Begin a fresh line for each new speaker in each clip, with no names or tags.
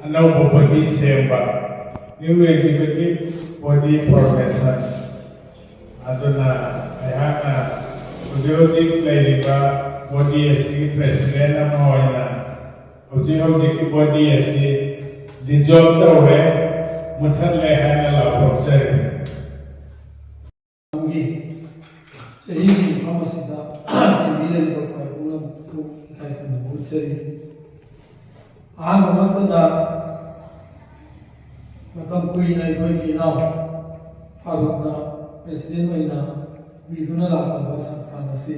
another body chamber, new executive body formation. Aduna, ayana, ujioji playliba body asi president amoina, ujioji body asi the job tawwe, muthal lehana la professor.
Jadi kamu sudah bila berpai pun tu kai pun berceri. Orang kita macam kui naik kui di nau, Faruk na presiden mana biduna lakal bahasa sana si,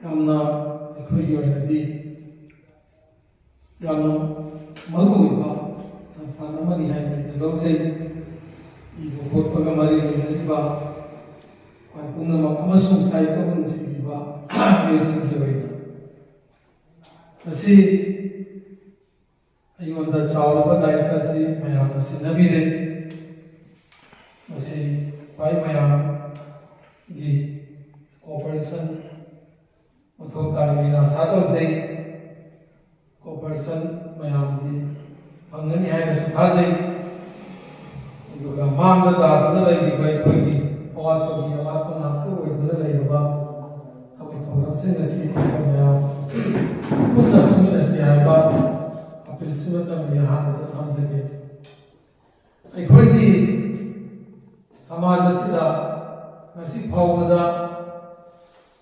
yang na kui yo ini yang malu iba sana mana ni hai ni loh se, ibu kot pagamari ni iba. Kung naman amasung sa ito kung sige ba ayusin ko ito. Kasi ayun na chawla ba dahil kasi mayam na sinabi rin. Kasi pay mayam di cooperation uthok tayo na sa ito say cooperation mayam di hanggang niya na sukasay. Yung mga dati na lang iba'y pwede awat pagi awat pengaku itu adalah ibadah apa sih nasi kaya bukan semua nasi apa apel semua tak melihat atau ham saja. Ikut di samaj sida nasi bau pada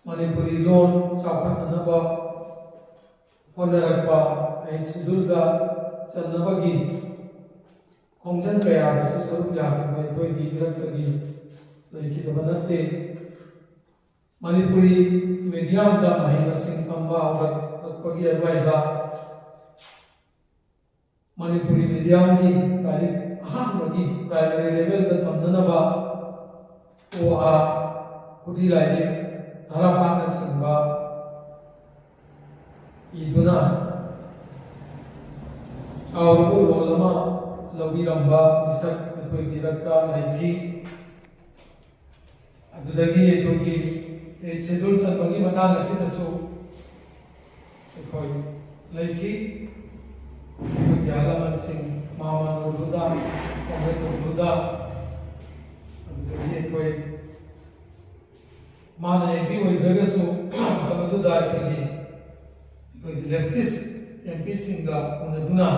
Manipuri loan capat naba ponderapa sidulga canda bagi kongjan kaya sesuatu yang baik di gerak lagi. Lagi kita benarti Manipuri medium dah mahir sing tambah orang pagi adwai dah Manipuri medium ni kali lagi primary level dah tamdan apa oha kudi lagi harapan singba iduna awal ko lama labi lamba bisa koi dirakta lagi adudagi ekogi schedule sa bagi matang asinasu ekoi laiki ekogi alaman sing mama nuluda ome nuluda adudagi ekoi mana MP wajragasu kamaduda ekogi leftist MP singa unaduna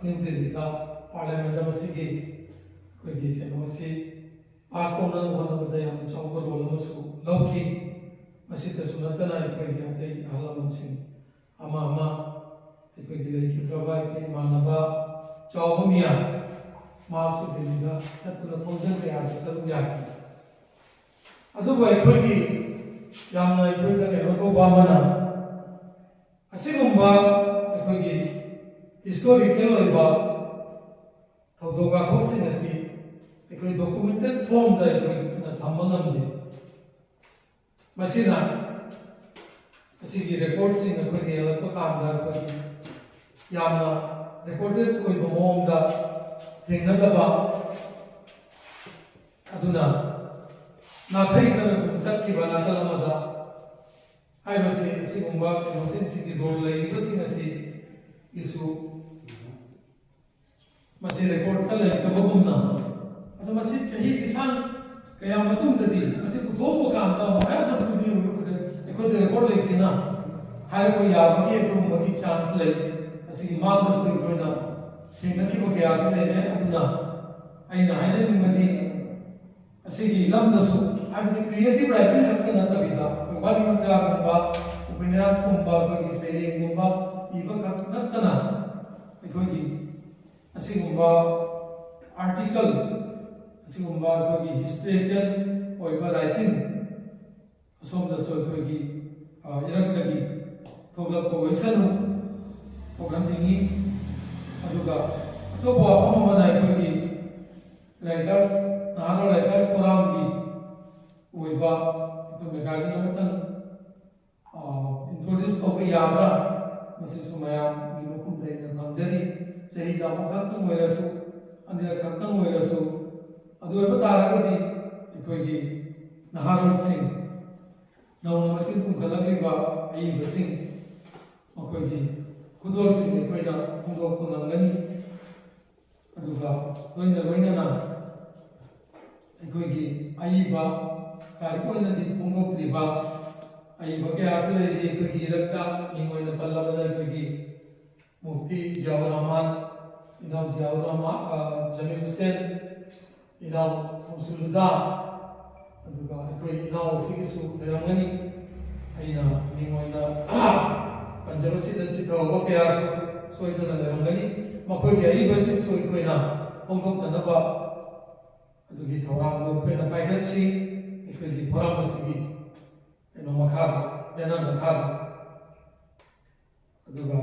nimdilita parliament masigi ekogi kenosi Asal orang orang berada yang mencampur bola masuk lauki masih tersunatkan ayat pergi hati halaman sini ama pergi lagi kita baik mana ba jauh mia maaf sudah juga tak pernah pungzang kerja selalu yaki aduh baik pergi yang naik pergi ke orang bamana asyik pergi historical iba kau doa kau sih nasi ekoi documented form da ekoi na thammanam de masina asigi record sing ekoi ne la pa kam da ekoi yamna recorded koi bomom da thengna da ba aduna na thai na sat ki bana ta lama da ai basi sigumba no sin sigi dol lai basi nasi isu masih record ta lai ka bomna atau masih cahaya kisan kaya matung tadi masih kutobo kanta ayat tu dia ekor rekod lagi na hari ko yaad bagi ekor bagi chance lagi masih iman masih ekor na tinggal kita biasa lagi aduna aina aja ni bagi masih ilam dasu ada creative writing hakna kavita bagi masalah kumba upanyas kumba bagi sailing kumba iba kakna ekor di masih kumba article Sigumba bagi historical oiba writing asom da so bagi irak kagi toga ko isanu program dingi aduga to bo apa manai bagi writers naharo writers program di oiba to magazine matan introduce ko yabra masih sumaya minukum dai na tamjari sahi da mukha tu moirasu andira kakang moirasu Aduh, apa taragadi ekogi naharul sing nauna macin kung kalagli ba ay basing ꯃꯈꯣꯏꯒꯤ ꯈꯨꯗꯣꯜꯁꯤꯡ ꯑꯩꯈꯣꯏꯅ ꯐꯣꯡꯗꯣꯛꯄ ꯉꯝꯒꯅꯤ ꯑꯗꯨꯒ ꯂꯣꯏꯅꯅ ꯑꯩꯈꯣꯏꯒꯤ ꯑꯏꯕ ꯂꯥꯏꯔꯤꯛ ꯑꯣꯏꯅꯗꯤ ꯐꯣꯡꯗꯣꯛꯇ꯭ꯔꯤꯕ ꯑꯏꯕ ꯀꯌꯥꯁꯨ ꯂꯩꯔꯤ ꯑꯩꯈꯣꯏꯒꯤ ꯏꯔꯛꯇ ꯃꯤꯡ ꯑꯣꯏꯅ ꯄꯜꯂꯕꯗ ꯑꯩꯈꯣꯏꯒꯤ ꯃꯨꯐꯇꯤ ꯖꯤꯌꯥꯎꯔ ꯔꯍꯃꯥꯟ इनाम जियाउर रहमान जमील हुसैन इनाम शमसुल हुदा अदुगा कोई इनाम सिगिसु लेरंगनी अइना मिंगोइना पंजमसिदा चिथौबा कयासु सोइदना लेरंगनी मखोइ के अइबसिन सोइ कोइना फोंदोक्ननबा अदुगी थौरांदो कोइना पाइखत्सि अखोइगी फोरामसिगी एनो मखादा बेनर मखादा अदुगा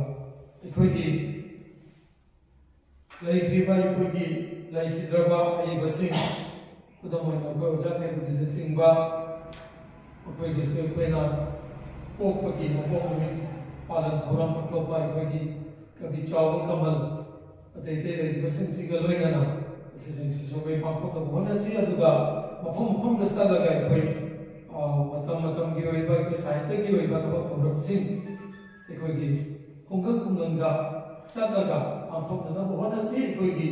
अखोइगी लेखिबा अखोइगी लेखिद्रबा अइबसिन खुदम ओइना अखोइ ओजा खैरुद्दीन सिंहबा अखोइगिसु अखोइना पोकपगी मपोक नुमित पालन थौराम अतोपा अखोइगी कवि चावल कमल अतै अतै लेखिबसिंसिगा लोइनना असिसिंसिसु बै पांथोकना होनसि अदुगा मफम मफमदा चलगा अखोइ मतम मतमगी ओइबा अखोइ साहित्यगी ओइबा थबक थौरमसिंग अखोइगी खुंगंग खुंगंगदा चलगा पांथोकनबा होनसि अखोइगी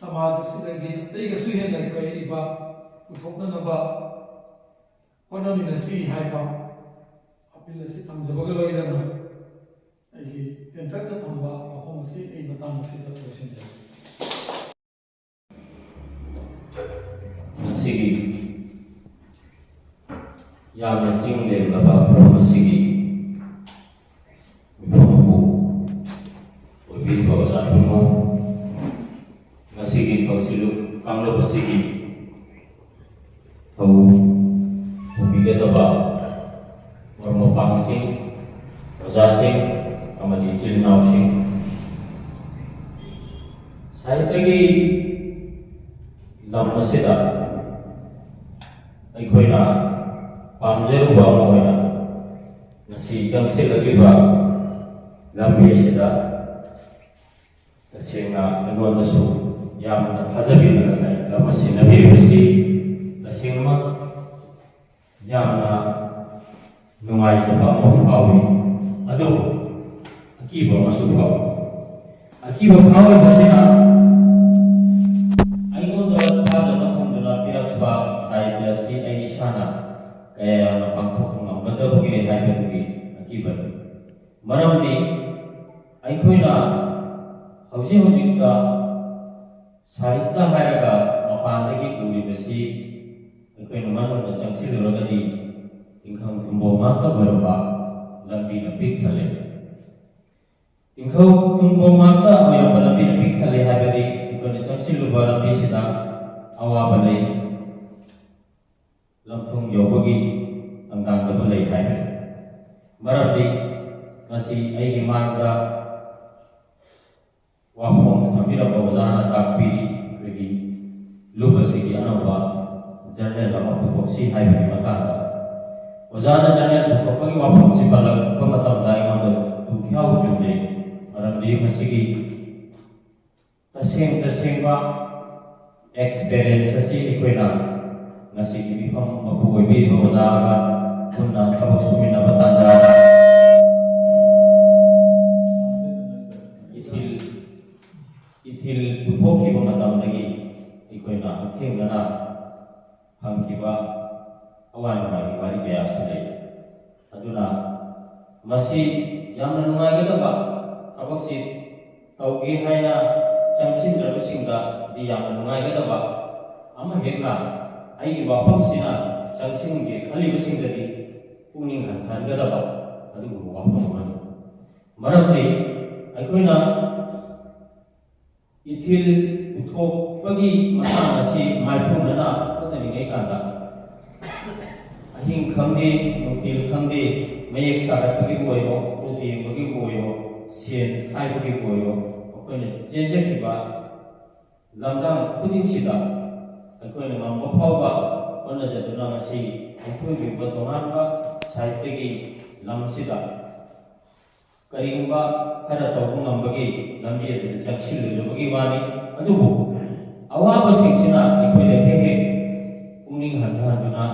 समाज असिदगी अतैगसु हेन्ना अखोइ इबा पुथोकनबा होनमिनसि हाइबा अपील असि थमजबगा लोइनना अꯩꯒꯤ ꯇꯦꯟꯇꯛꯅ ꯊꯝꯕ ꯋꯥꯐꯝ ꯑꯁꯤ ꯑꯩ ꯃꯇꯥꯡ ꯑꯁꯤꯗ ꯂꯣꯏꯁꯤꯟꯖꯔꯤ
ꯃꯁꯤꯒꯤ ꯌꯥꯝꯅ ꯆꯤꯡ ꯂꯦꯝꯂꯕ ꯃꯐꯝ ꯑꯁꯤꯒꯤ ꯃꯤꯐꯝꯕꯨ ꯑꯣꯏꯕꯤꯔꯤꯕ ꯑꯣꯖꯥ ꯏꯕꯨꯡꯉꯣ ꯉꯁꯤꯒꯤ ꯀꯥꯡꯂꯨꯞ ꯑꯁꯤꯒꯤ ꯊꯧ ꯄꯨꯕꯤꯒꯗꯕ ꯃꯔꯨꯞ ꯃꯄꯥꯡꯁꯤꯡ ꯑꯣꯖꯥꯁꯤꯡ amadi ichil nausing sahitagi lam asida aikoina pamjeruba moina nasi jangsilagiba lambi asida tasengna angondasu yamna thajabidana lamasi nabiribasi tasengma yamna nungaijaba mofawi adu akiba masukha akiba khawi basina aingoda thajana khamduna pirakba daidasi ai isana kaya na pangthok ngambadabugi haibabugi akiba maramni aikoina hojikta sahitya hairaga mapandagi uribasi aikoina manunda changsiluragadi inkhang tumbo mata baraba lambi na pikthale इनको तुमको माता मेरा बलबी नबी खले है बदी इनको ने चंसी लुबा लंबी सिदा आवा बले लंथुम योगी अंगांग बले है मरदी नसी आई की मांगा वाफों थमीरा बवजाना ताकपीरी रगी लुबसी की अनवा जर्नल लमा पुपसी है बदी मतांगा वजाना जर्नल पुपकी वाफों सी बलग बमतम दाई मांगो तू क्या उजुदे Ramli masigi tasengba experience asi ikoina nasigi bifam mabugoy bi bawazaga kunna kabag sumina batanja ithil puthoki ba matam lagi ikoina thengana hamkiba awan mai wari kaya sile aduna masi yamna nungaigedaba abaksi taugi haina changsin rabusingda di yang nungaigedaba ama hekna ai wafam sina changsin ge khali busingda di puning han gadaba adu wafam man maramni aikoina ithil uthok bagi masang asi maipuna kodani ngai kanda ahing khangdi nutil khangdi mayek sarat bagi boyo ruti bagi boyo Sien hai bagi koyo akoina jenjekiba lamdang kuning sida akoina mambo phawba onna jaduna masi akoigi batonganba sahityagi lam sida karingba khara tawbung ambagi lambi adu jaksil jobagi wani adubu awaba singsina akoina hehe uning handana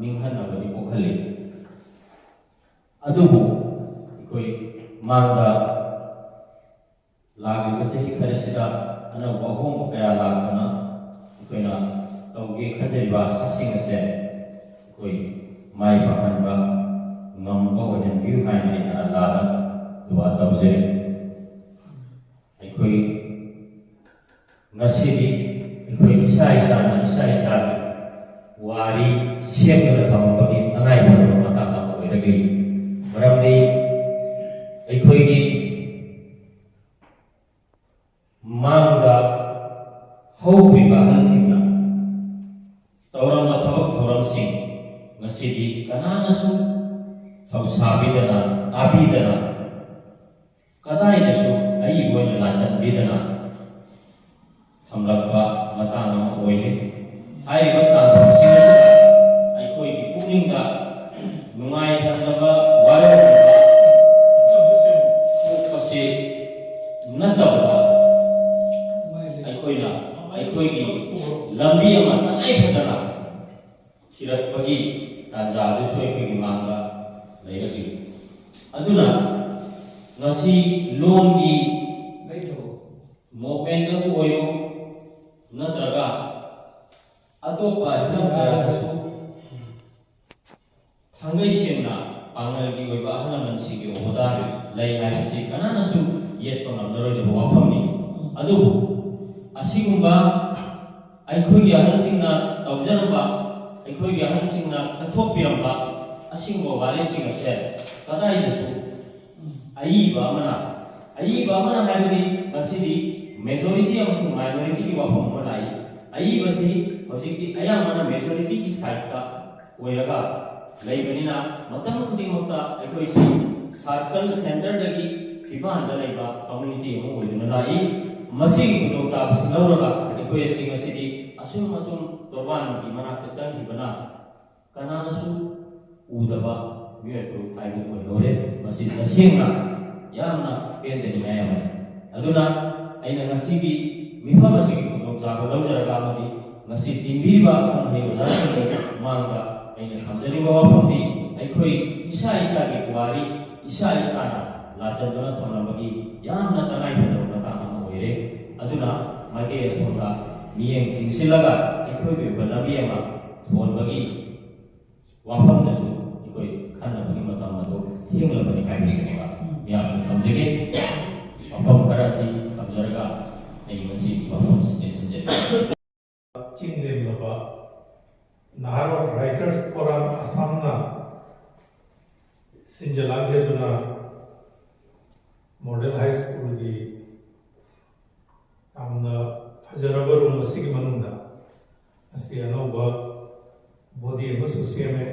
ninghan abadi pokhale adubu akoi ꯃꯥꯡꯗ ꯂꯥꯛꯂꯤꯕ ꯆꯍꯤ ꯈꯔꯁꯤꯗ ꯑꯅꯧꯕ ꯑꯍꯣꯡꯕ ꯀꯌꯥ ꯂꯥꯛꯇꯨꯅ ꯑꯩꯈꯣꯏꯅ ꯇꯧꯒꯦ ꯈꯟꯖꯔꯤꯕ ꯑꯁꯥꯁꯤꯡ ꯑꯁꯦ ꯑꯩꯈꯣꯏ ꯃꯥꯏ ꯄꯥꯛꯍꯟꯕ ꯉꯝꯕ ꯑꯣꯏꯍꯟꯕꯤꯌꯨ ꯍꯥꯏꯅ ꯑꯩꯅ ꯑꯜꯂꯥꯗ ꯗꯨआ ꯇꯧꯖꯔꯤ ꯑꯩꯈꯣꯏ ꯉꯁꯤꯗꯤ ꯑꯩꯈꯣꯏ ꯏꯁꯥ ꯏꯁꯥꯒꯤ ꯋꯥꯔꯤ ꯁꯦꯝꯗꯨꯅ ꯊꯝꯕꯒꯤ ꯇꯉꯥꯏꯐꯗꯕ ꯃꯇꯥꯡ ꯑꯃ ꯑꯣꯏꯔꯛꯂꯤ ꯃꯔꯝꯗꯤ ꯑꯩꯈꯣꯏꯒꯤ ꯃꯥꯡꯗ ꯍꯧꯈ꯭ꯔꯤꯕ ꯑꯍꯜꯁꯤꯡꯅ ꯇꯧꯔꯝꯕ ꯊꯕꯛ ꯊꯧꯔꯝꯁꯤꯡ ꯉꯁꯤꯗꯤ ꯀꯅꯥꯅꯁꯨ ꯊꯧꯁꯥꯕꯤꯗꯅ ꯇꯥꯕꯤꯗꯅ ꯀꯗꯥꯏꯗꯁꯨ ꯑꯏꯕ ꯑꯣꯏꯅ ꯂꯥꯆꯟꯕꯤꯗꯅ ꯊꯝꯂꯛꯄ ꯃꯇꯥꯡ ꯑꯃ ꯑꯣꯏꯔꯤ ꯍꯥꯏꯔꯤꯕ ꯇꯥꯡꯀꯛꯁꯤꯡ ꯑꯁꯤꯗ ꯑꯩꯈꯣꯏꯒꯤ ꯄꯨꯛꯅꯤꯡꯗ ꯅꯨꯡꯉꯥꯏꯍꯟꯗꯕ ꯋꯥꯔꯧꯍꯟꯕ ꯄꯣꯛꯄꯁꯤ ꯅꯠꯇꯕꯗ ꯑꯩꯈꯣꯏꯅ ꯑꯩꯈꯣꯏꯒꯤ ꯂꯝꯕꯤ ꯑꯃ ꯇꯉꯥꯏꯐꯗꯅ ꯊꯤꯔꯛꯄꯒꯤ ꯇꯥꯟꯖꯥ ꯑꯗꯨꯁꯨ ꯑꯩꯈꯣꯏꯒꯤ ꯃꯥꯡꯗ ꯂꯩꯔꯛꯂꯤ ꯑꯗꯨꯅ ꯉꯁꯤ ꯂꯣꯟꯒꯤ ꯃꯣꯚꯃꯦꯟꯇꯕꯨ ꯑꯣꯏꯔꯣ ꯅꯠꯇ꯭ꯔꯒ ꯑꯇꯣꯞꯄ ꯍꯤꯔꯝ ꯀꯌꯥꯗꯁꯨ ꯊꯥꯡꯒꯩ ꯁꯦꯡꯅ ꯄꯥꯡꯒꯜꯒꯤ ꯑꯣꯏꯕ ꯑꯍꯜ ꯂꯃꯟꯁꯤꯡꯒꯤ ꯑꯣꯍꯗꯥ ꯂꯩ ꯍꯥꯏꯕꯁꯤ ꯀꯅꯥꯅꯁꯨ ꯌꯦꯠꯄ ꯉꯝꯂꯔꯣꯏꯗꯕ ꯋꯥꯐꯝꯅꯤ ꯑꯗꯨꯕꯨ ꯑꯁꯤꯒꯨꯝꯕ ꯑꯩꯈꯣꯏꯒꯤ ꯑꯍꯜꯁꯤꯡꯅ ꯇꯧꯖꯔꯝꯕ ꯑꯩꯈꯣꯏꯒꯤ ꯑꯍꯜꯁꯤꯡꯅ ꯀꯠꯊꯣꯛꯄꯤꯔꯝꯕ ꯑꯁꯤꯒꯨꯝꯕ ꯋꯥꯔꯤꯁꯤꯡ ꯑꯁꯦ ꯀꯗꯥꯏꯗꯁꯨ ꯑꯏꯕ ꯑꯃꯅ ꯍꯥꯏꯕꯗꯤ ꯉꯁꯤꯗꯤ ꯃꯦꯖꯣꯔꯤꯇꯤ ꯑꯃꯁꯨꯡ ꯃꯥꯏꯅꯣꯔꯤꯇꯤꯒꯤ ꯋꯥꯐꯝ ꯑꯃ ꯂꯥꯛꯏ ꯑꯏꯕꯁꯤ ꯍꯧꯖꯤꯛꯇꯤ ꯑꯌꯥꯝꯕꯅ ꯃꯦꯖꯣꯔꯤꯇꯤꯒꯤ ꯁꯥꯏꯠꯇ ꯑꯣꯏꯔꯒ ꯂꯩꯕꯅꯤꯅ ꯃꯇꯝ ꯈꯨꯗꯤꯡꯃꯛꯇ ꯑꯩꯈꯣꯏꯁꯤ ꯁꯥꯔꯀꯜ ꯁꯦꯟꯇꯔꯗꯒꯤ ꯐꯤꯕꯥꯟꯗ ꯂꯩꯕ ꯀꯝꯃ꯭ꯌꯨꯅꯤꯇꯤ ꯑꯃ ꯑꯣꯏꯗꯨꯅ ꯂꯥꯛꯏ ꯃꯁꯤꯒꯤ ꯈꯨꯗꯣꯡꯆꯥꯕꯁꯤ ꯂꯧꯔꯒ ꯑꯩꯈꯣꯏ ꯑꯁꯤ ꯉꯁꯤꯗꯤ ꯑꯁꯨꯝ ꯇꯣꯔꯕꯥꯟꯒꯤ ꯃꯅꯥꯛꯇ ꯆꯪꯈꯤꯕꯅ ꯀꯅꯥꯅꯁꯨ ꯎꯗꯕ ꯃꯤꯑꯣꯏ ꯐꯨꯔꯨꯞ ꯍꯥꯏꯕꯗꯨ ꯑꯣꯏꯍꯧꯔꯦ ꯃꯁꯤ ꯇꯁꯦꯡꯅ ꯌꯥꯝꯅ ꯄꯦꯟꯗꯅꯤꯡꯉꯥꯏ ꯑꯃꯅꯤ ꯑꯗꯨꯅ ꯑꯩꯅ ꯉꯁꯤꯒꯤ ꯃꯤꯐꯝ ꯑꯁꯤꯒꯤ ꯈꯨꯗꯣꯡꯆꯥꯕ ꯂꯧꯖꯔꯒ ꯑꯃꯗꯤ ꯉꯁꯤ ꯇꯤꯟꯕꯤꯔꯤꯕ ꯑꯈꯪ ꯑꯍꯩ ꯑꯣꯖꯥꯁꯤꯡꯒꯤ ꯃꯃꯥꯡꯗ ꯑꯩꯅ ꯊꯝꯖꯅꯤꯡꯕ ꯋꯥꯐꯝꯗꯤ ꯑꯩꯈꯣꯏ ꯏꯁꯥꯒꯤ ꯄꯨꯋꯥꯔꯤ ꯏꯁꯥꯅ ꯂꯥꯆꯟꯗꯨꯅ ꯊꯝꯂꯝꯕꯒꯤ ꯌꯥꯝꯅ ꯇꯉꯥꯏꯐꯗꯕ ꯃꯇꯥꯡ ꯑꯃ ꯑꯣꯏꯔꯦ ꯑꯗꯨꯅ ꯃꯥꯏꯀꯩ ꯑꯁꯣꯝꯗ ꯃꯤꯠꯌꯦꯡ ꯆꯤꯡꯁꯤꯜꯂꯒ ꯑꯩꯈꯣꯏꯒꯤ ꯑꯣꯏꯕ ꯂꯝꯕꯤ ꯑꯃ ꯊꯣꯟꯕꯒꯤ ꯋꯥꯐꯝꯗꯁꯨ ꯑꯩꯈꯣꯏ ꯈꯟꯅꯕꯒꯤ ꯃꯇꯝ ꯑꯗꯨ ꯊꯦꯡꯂꯕꯅꯤ ꯍꯥꯏꯕꯁꯤꯅꯦꯕ ꯃꯌꯥꯝꯅ ꯊꯝꯖꯒꯦ ꯋꯥꯐꯝ ꯈꯔꯁꯤ ꯊꯝꯖꯔꯒ ꯑꯩ ꯉꯁꯤ ꯋꯥꯐꯝ ꯑꯁꯤ ꯂꯣꯏꯁꯤꯟꯖꯔꯤ
ꯆꯤꯡꯂꯦꯝꯂꯕ ꯅꯍꯥꯔꯣꯜ ꯔꯥꯏꯇꯔꯁ ꯐꯣꯔꯝ ꯑꯁꯥꯝꯅ ꯁꯤꯟꯖ ꯂꯥꯡꯖꯗꯨꯅ ꯃꯣꯗꯦꯜ ꯍꯥꯏ ꯁ꯭ꯀꯨꯜꯒꯤ ꯌꯥꯝꯅ ꯐꯖꯔꯕ ꯔꯨꯝ ꯑꯁꯤꯒꯤ ꯃꯅꯨꯡꯗ ꯉꯁꯤ ꯑꯅꯧꯕ ꯕꯣꯗꯤ ꯑꯃꯁꯨ ꯁꯦꯝꯃꯦ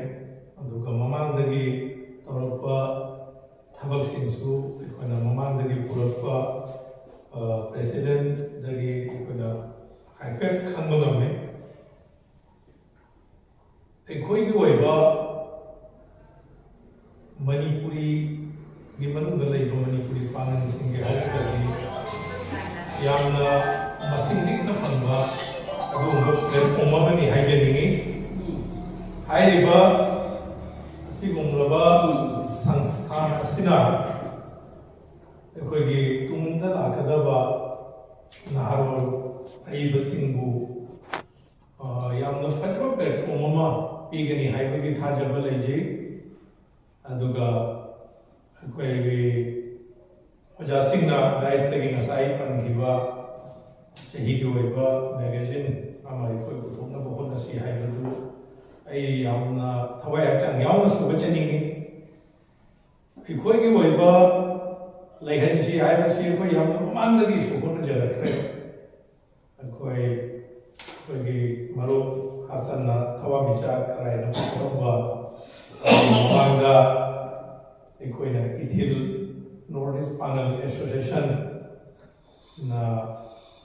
ꯑꯗꯨꯒ ꯃꯃꯥꯡꯗꯒꯤ ꯇꯧꯔꯛꯄ ꯊꯕꯛꯁꯤꯡꯁꯨ ꯑꯩꯈꯣꯏꯅ ꯃꯃꯥꯡꯗꯒꯤ ꯄꯨꯔꯛꯄ ꯄ꯭ꯔꯦꯁꯤꯗꯦꯟꯠꯗꯒꯤ ꯑꯩꯈꯣꯏꯅ ꯍꯥꯏꯐꯦꯠ ꯈꯪꯕ ꯉꯝꯃꯤ ꯑꯩꯈꯣꯏꯒꯤ ꯑꯣꯏꯕ ꯃꯅꯤꯄꯨꯔꯤꯒꯤ ꯃꯅꯨꯡꯗ ꯂꯩꯕ ꯃꯅꯤꯄꯨꯔꯤ ꯄꯥꯡꯒꯜꯁꯤꯡꯒꯤ ꯍꯧꯔꯒꯗꯤ ꯌꯥꯝꯅ ꯃꯁꯤꯡ ꯂꯤꯛꯅ ꯐꯪꯕ ꯑꯗꯨꯒꯨꯝꯕ ꯄ꯭ꯂꯦꯠꯐꯣꯝ ꯑꯃꯅꯤ ꯍꯥꯏꯖꯅꯤꯡꯉꯤ ꯍꯥꯏꯔꯤꯕ ꯑꯁꯤꯒꯨꯝꯂꯕ ꯁꯪꯁꯊꯥꯟ ꯑꯁꯤꯅ ꯑꯩꯈꯣꯏꯒꯤ ꯇꯨꯡꯗ ꯂꯥꯛꯀꯗꯕ ꯅꯍꯥꯔꯣꯜ ꯑꯏꯕꯁꯤꯡꯕꯨ ꯌꯥꯝꯅ ꯐꯖꯕ ꯄ꯭ꯂꯦꯠꯐꯣꯝ ꯑꯃ ꯄꯤꯒꯅꯤ ꯍꯥꯏꯕꯒꯤ ꯊꯥꯖꯕ ꯂꯩꯖꯩ ꯑꯗꯨꯒ ꯑꯩꯈꯣꯏꯒꯤ ꯑꯣꯖꯥꯁꯤꯡꯅ ꯗꯥꯏꯁꯇꯒꯤ ꯉꯁꯥꯏ ꯄꯟꯈꯤꯕ ꯆꯍꯤꯒꯤ ꯑꯣꯏꯕ ꯃꯦꯒꯥꯖꯤꯟ ꯑꯃ ꯑꯩꯈꯣꯏ ꯄꯨꯊꯣꯛꯅꯕ ꯍꯣꯠꯅꯁꯤ ꯍꯥꯏꯕꯗꯨ ꯑꯩ ꯌꯥꯝꯅ ꯊꯋꯥꯏ ꯍꯛꯆꯥꯡ ꯌꯥꯎꯅ ꯁꯧꯒꯠꯆꯅꯤꯡꯉꯤ ꯑꯩꯈꯣꯏꯒꯤ ꯑꯣꯏꯕ ꯂꯩꯍꯟꯁꯤ ꯍꯥꯏꯕꯁꯤ ꯑꯩꯈꯣꯏ ꯌꯥꯝꯅ ꯃꯃꯥꯡꯗꯒꯤꯁꯨ ꯍꯣꯠꯅꯖꯔꯛꯈ꯭ꯔꯦ ꯑꯩꯈꯣꯏꯒꯤ ꯃꯔꯨꯞ ꯍꯥꯁꯟꯅ ꯊꯋꯥꯟꯃꯤꯆꯥꯛ ꯈꯔꯥꯏꯅ ꯄꯨꯊꯣꯛꯄ ꯃꯃꯥꯡꯗ ꯑꯩꯈꯣꯏꯅ ꯏꯊꯤꯜ ꯅꯣꯔꯠ ꯏꯁ ꯄꯥꯡꯒꯜ ꯑꯦꯁꯣꯁꯤꯌꯦꯁꯟꯅ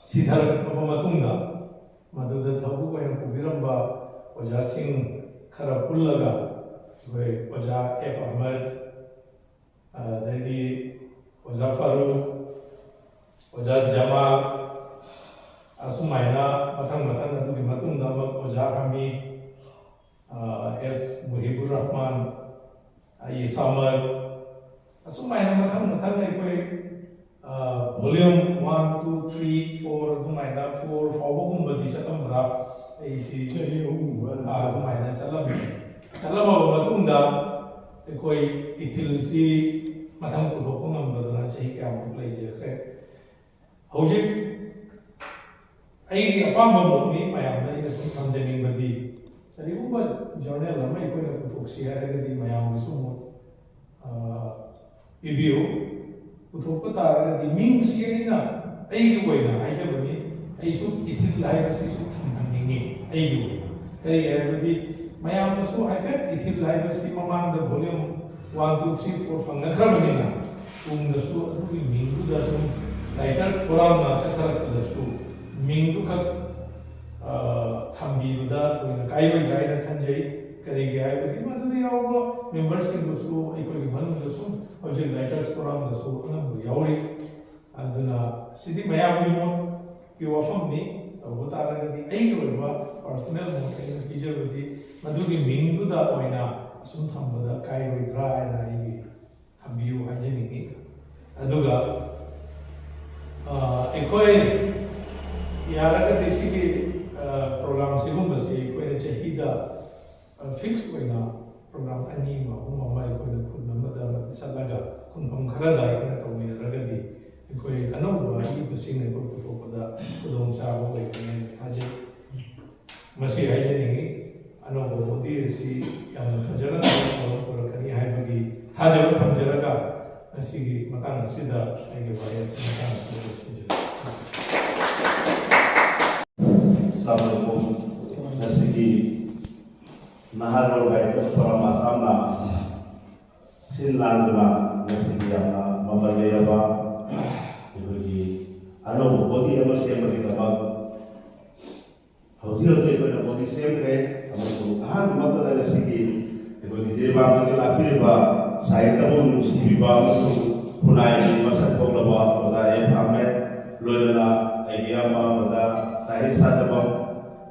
ꯁꯤꯙꯔꯛꯂꯕ ꯃꯇꯨꯡꯗ ꯃꯗꯨꯗ ꯊꯕꯛ ꯑꯣꯏꯅ ꯄꯨꯕꯤꯔꯝꯕ ꯑꯣꯖꯥꯁꯤꯡ ꯈꯔ ꯄꯨꯜꯂꯒ ꯑꯩꯈꯣꯏ ꯑꯣꯖꯥ ꯑꯦꯐ ꯑꯍꯃꯗ ꯑꯗꯒꯤ ꯑꯣꯖꯥ ꯐꯥꯔꯨꯛ ꯑꯣꯖꯥ ꯖꯃꯥꯜ ꯑꯁꯨꯃꯥꯏꯅ ꯃꯊꯪ ꯑꯗꯨꯒꯤ ꯃꯇꯨꯡꯗ ꯑꯃꯨꯛ ꯑꯣꯖꯥ ꯍꯃꯤद एस मुहिबुर रहमान इसामत asumai na mathang aipoi volume 1 2 3 4 adumai na 4 fawagumba di satamra ai si adumai na salama matungda aipoi ithil si mathang puthokpa ngamdadana chahi kya amuk leijekre hojik ai apamba motni mayamda ina sum thamjaningbadi karigumba journal ama aikoina puthoksi haragadi mayam sumu review puthokpa taragadi ming siaina aigi oina haijabani aisu ithil laibasi su thamningi aigi kari haragadi mayam su haifet ithil laibasi mamangda volume 1 2 3 4 fangnakhrabadina ungdasu adugi mingdu da sum writers forum na chatharakdasu mingdu khak thambibuda toina kaibai raina khanjai karige haibadi madudi yawba membership dasu aikoi manung dasu object writers forum dasu anambu yauri aduna sidi mayam mo ki wafam ni abutaragadi aigoiba personal mo kaina pijabadi madudi mingdu da oina asum thambada kaibai raina igi thambiu haijani aduga aikoi yaragadi sigi program sigumasi aikoi chahida fixed oina program ani ma huma mai ko na kun namada salaga kun hum kharada ko na tawina ragadi ko ano ba i busing ne ko ko pada kudong sa ko ko ne haje masi haje ni ano bo odi si yang thajara ko kani hai bagi haje ko thamjara ka asigi matang sida ai ge baya simatang ko
Assalamualaikum nasigi Nahar Writers Forum Assamna Sinlanduna nasigi amna mabaleyaba ibugi ano bodi ama semri kabag hauti ko na bodi semre amasu ahan matada nasigi ibugi jirba ke lapirba saitabun sibiba amasu punai masak poglaba oda e phame loilana aiyama oda tahir sadaba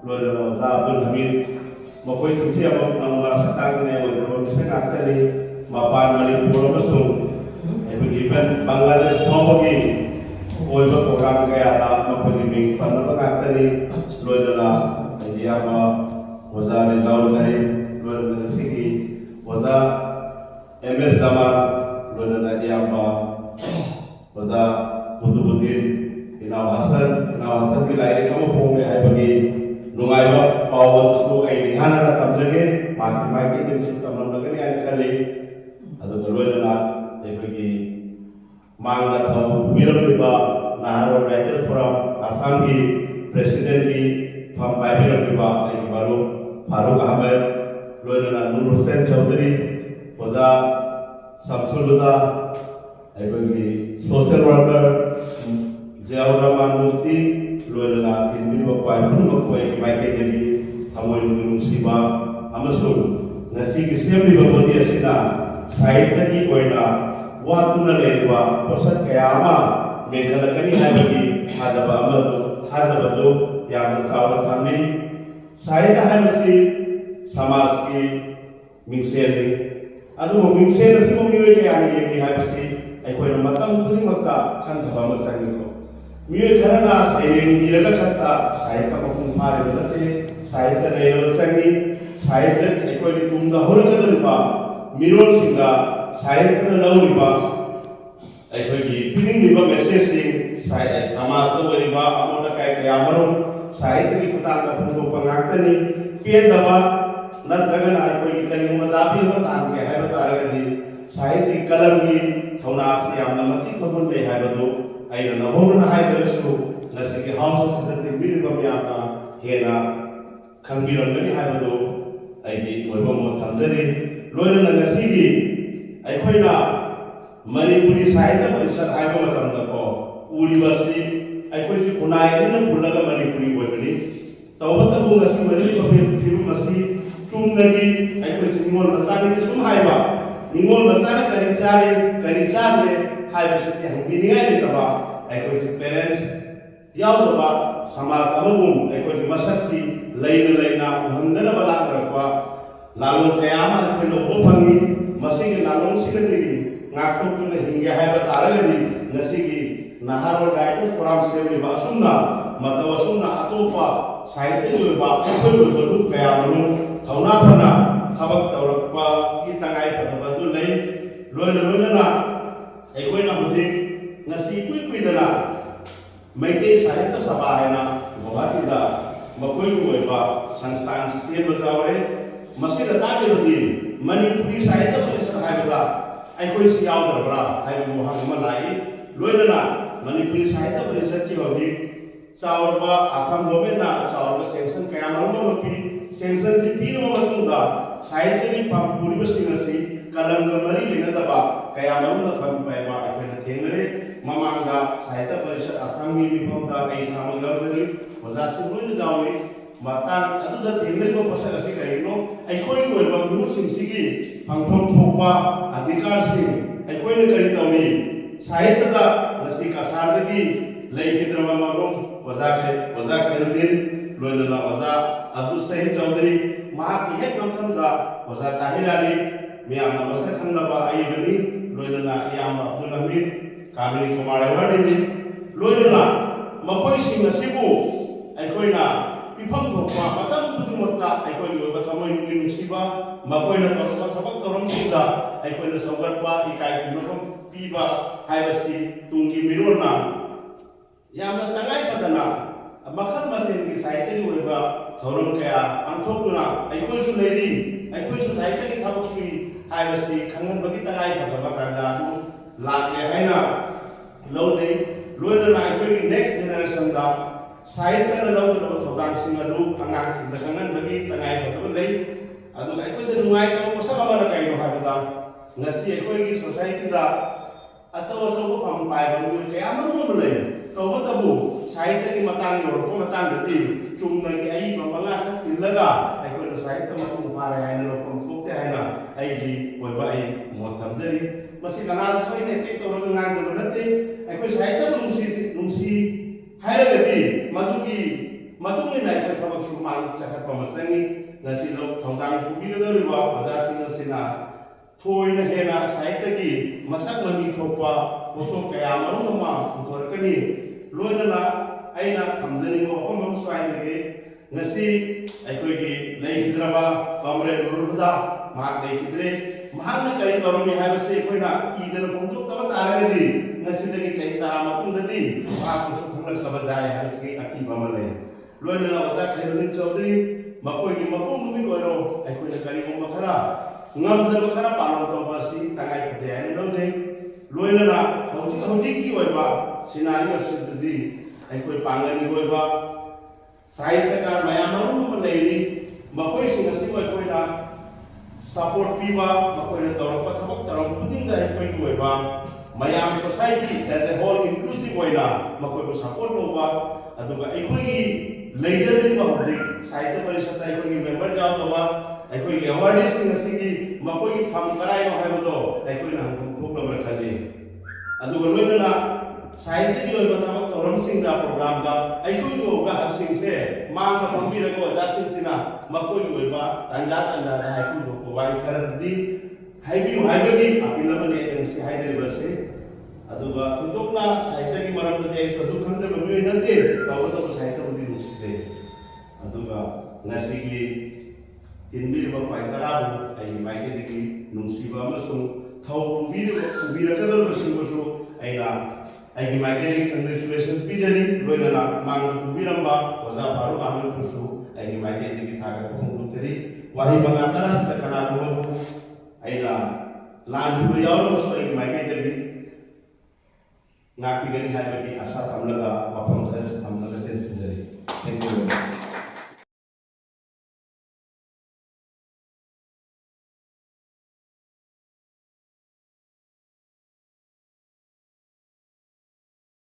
loilana oda Abdul Hamid Mapoi sisi apa namula setang ni, wajib bisa kali mapan Manipur masuk. Even Bangladesh mau pergi, wajib program kaya ada mapoi ming panel kali, luar dana ini apa, wajah Rizal Karim, luar dana sigi, wajah MS Zaman, luar dana dia apa, wajah Bududdin, Inaw Hasan bilai kamu pun dia bagi nungai ba pawon su ai ni hana ta tamjage ma ma ke din su tamam na gani ai kale adu galwai na e bagi mangga thau miram ba Nahar Writers Forum Assam ki president ki tham bai miram ba ai baru Farooq Ahmed loi na Nur Hussain Chaudhary waza Samsul Huda ai bagi social worker Ziaur Rahman Musti loi na Hindu bakwai pun bakwai maike jadi hamoi nung siba amasung nasi kisem di babodi asina sahitya ki koina watuna lewa posat kayama meghalakani habagi hajaba amadu hajabadu yang berkawal kami sahitya hamasi samas ki mingseli adu mingseli nasi memiwe kayani yang habasi ai koina matang puding makta kan thaba masangi ko Mui karena sailing iraga kata sahitya mapung mari belate sahitya nayal sangi sahitya ekoi di tumda horaka dariba mirol singa sahitya na lauriba ekoi di pining diba messaging sahitya samas na wariba amoda kai kaya marum sahitya di kutang na pungo pangakani piyan daba natraga na ekoi di kaning madapi ba tang kaya hai bataraga di sahitya kalam di thauna siyam na matik magunde hai batu ai na honu na hai balasu nasiki house of the mir bamyana hena khangbiram gani hai badu ai di oibam mo thamjari loina na nasigi ai khoina Manipuri Sahitya Parishad hai ba matam da ko uribasi ai khoi si kunai ni pulaga Manipuri oibani tawbata bu ngasi mari ko phiru masi chumdagi ai khoi si ngol masani sum hai ba ngol masani kari chare hai ba si hangininga ni taba ai khoi si parents yaw ba samas amagum ai khoi masak si laina uhandana balak rakwa lalong kayama ai khoi no phangi masing lalong sikadigi ngakthokduna hingge haiba taragadi ngasigi naharol guidance program semliba asumna mataw asumna atopa sahitya oiba akhoi oiba kaya manu thauna phana thabak tawrakpa ki tangai padaba du lei loina na aikoina hudi ngasi kuidana maitei sahitya sabha haina Guwahati da makoi oiba sansthan semba jawre masida tagirodi Manipuri sahitya parishad haibada aikoi si yaudarbra haibu hangma lai loina Manipuri sahitya parishad ki hobi chaurba Assam government na chaurba sanction kaya marma pi sanction ji pirma matunda sahitya ki puri basingasi kalamga mari lena daba kaya marma kham paiba aikoi thengre mamanga sahitya parishad Assam gi mifamda ai samagalani wajasi loina jawi matang aduda thengre ko pasal asi kaino aikoi oiba guru sing sigi pangthom thokpa adhikar sing aikoi ne kari tawi sahitya da ngasi kasardagi leihidrama marom waja khairuddin loina waja Abdul Sahid Chaudhary ma ki hek namtham da waja Tahir Ali miyam namasa khanglaba aibani loina yam Abdul Hamid Kamini Kumar Awardini loina makoi sing asibu aikoi na Ipam thokpa matam khudimata aikoi loba thamai nungi nungsiba makoina tawpa thabak torom sida aikoi saugatpa ikai khunapam piba haibasi tungi mirona yamna tangai padana makhan mathen ki sahitya ki oiba thorom kaya anthokuna aikoi su leidi aikoi su sahitya ki thabak sui haibasi khangan bagi tangai padaba kana lage haina lode loina aikoi next generation da sahitya na lawda thogam sing adu angang sing dagangan bagi tangai padaba lei adu aikoi da nungai ta ko sama na kai no habida ngasi aikoi ki society da atawa so ko pam pai ba mu kaya mo lei to ba tabu sahitya ki matang no ko matang dati chumna ki ai ba manga ta tilaga aikoi da sahitya ma ko pare ai no ko thokte ai na ai ji oi ba ai mo thamjari masi kana soi ne te to ro ngang do nate aikoi sahitya nungsi hairagati maduki nai ko thabak su mang chakat pamasangi ngasi lok thongdang pubigadariba wajasing asina thoina hena sahitya ki masak lami thokpa photo kaya maruma uthorkani loina aina thamjani ko omam swainage ngasi aikoi ki leihidraba comrade Nurhuda ma leihidre mahana kai tormi habase koina idana phongjuk taba taragadi ngasi dagi kai tarama tungdadi ma ko su phangla sabadai habase aki bamalai loina wada khairuddin Chaudhary makoi ki mapung numi oiro aikoi na kari mo khara ngamjaba khara palon tawba si tangai phate ai lode loina na hauji ki oiba sinari asuddi aikoi pangani oiba sahitya ka mayam marum leiri makoi sing asi aikoi na support piba makoi na torpa thabak tarom puding da aikoi oiba mayam society as a whole inclusive oina makoi ko support oba aduga aikoi leijadri ba hodi sahitya parishad aikoi member jaw toba aikoi awareness ngasi ki makoi pham karai no haibodo aikoi na thokla khali aduga loina na sahitya ki oiba thabak torom sing da program da aikoi ko ga haksing se mang na pambira ko da sing sina makoi oiba tanda da aikoi ko wai kharadi haibagi apilamane ngsi haidari base aduga kutokna sahitya ki maram da ai sadu khamde bami nate tawto sahitya budi nusite aduga ngasi ki tinbir ba paitarabu ai maike ki nungsiba amasung thau ubira kadal basing bosu aina ai ki maike ki congratulations bijari loina mang ubiramba waza baru amil bosu ai ki maike ki thaga phung teri wahi bangatara sa kana bo aina lan beliau so ai maike teri ngaki gani hai bagi asal tamlaga wafam thamlaga teri thank you